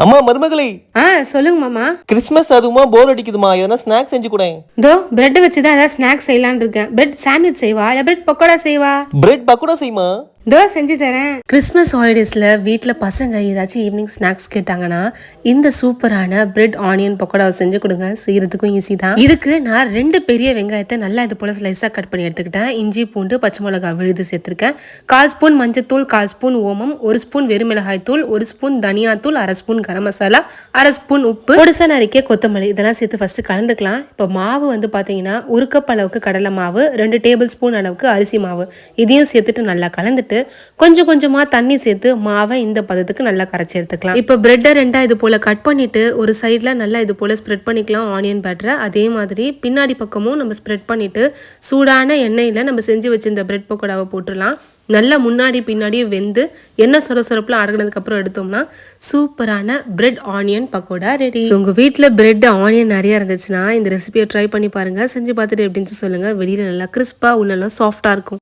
அம்மா மருமகளே, சொல்லுங்க மாமா. கிறிஸ்மஸ் அதுவுமா போர் அடிக்குதுமா, எதனா ஸ்நாக்ஸ் செஞ்சு கூட. இதோ பிரெட் வச்சு தான் ஏதாவது ஸ்நாக்ஸ் செய்யலான்னு இருக்கேன். பிரெட் சாண்ட்விச் செய்வா இல்ல பிரெட் பக்கோடா செய்வா? பிரெட் பக்கோடா செய்யுமா. இதோ செஞ்சு தரேன். கிறிஸ்மஸ் ஹாலிடேஸ்ல வீட்டில் பசங்க ஏதாச்சும் ஈவினிங் ஸ்நாக்ஸ் கேட்டாங்கன்னா இந்த சூப்பரான பிரெட் ஆனியன் பக்கோடாவை செஞ்சு கொடுங்க. செய்யறதுக்கும் ஈஸி தான். இதுக்கு நான் 2 பெரிய வெங்காயத்தை நல்லா இது போல ஸ்லைஸாக கட் பண்ணி எடுத்துக்கிட்டேன். இஞ்சி பூண்டு பச்சை மிளகாய் விழுது சேர்த்துருக்கேன். 1/4 ஸ்பூன் மஞ்சத்தூள், 1/4 ஸ்பூன் ஓமம், 1 ஸ்பூன் வெறுமிளகாய் தூள், 1 ஸ்பூன் தனியாத்தூள், 1/2 ஸ்பூன் கரம் மசாலா, 1/2 ஸ்பூன் உப்பு, பொடிசா நறுக்கிய கொத்தமல்லி இதெல்லாம் சேர்த்து ஃபர்ஸ்ட் கலந்துக்கலாம். இப்போ மாவு வந்து பார்த்தீங்கன்னா 1 கப் அளவுக்கு கடலை மாவு, 2 டேபிள் ஸ்பூன் அளவுக்கு அரிசி மாவு இதையும் சேர்த்துட்டு நல்லா கலந்துட்டு கொஞ்சம் கொஞ்சமா தண்ணி சேர்த்து மாவை இந்த பதத்துக்கு நல்லா கரைச்சி எடுத்துக்கலாம். இப்போ பிரெட்டை 2 இது போல கட் பண்ணிட்டு ஒரு சைட்ல நல்லா இது போல ஸ்ப்ரெட் பண்ணிக்கலாம் ஆனியன் பேட்டரை. அதே மாதிரி பின்னாடி பக்கமும் நம்ம ஸ்ப்ரெட் பண்ணிட்டு சூடான எண்ணெயில நம்ம செஞ்சு வச்சிருந்த பிரெட் பக்கோடாவை போட்டுடலாம். நல்லா முன்னாடி பின்னாடியும் வெந்து எண்ணெய் சொரசொரப்புல அடங்கினதுக்கு அப்புறம் எடுத்தோம்னா சூப்பரான பிரெட் ஆனியன் பக்கோடா ரெடி. உங்க வீட்டில் பிரெட் ஆனியன் நிறைய இருந்துச்சுன்னா இந்த ரெசிபியை ட்ரை பண்ணி பாருங்க. செஞ்சு பார்த்துட்டு எப்படின்னு சொல்லுங்க. வெளியில நல்லா கிறிஸ்பா உள்ளெல்லாம் சாஃப்டா இருக்கும்.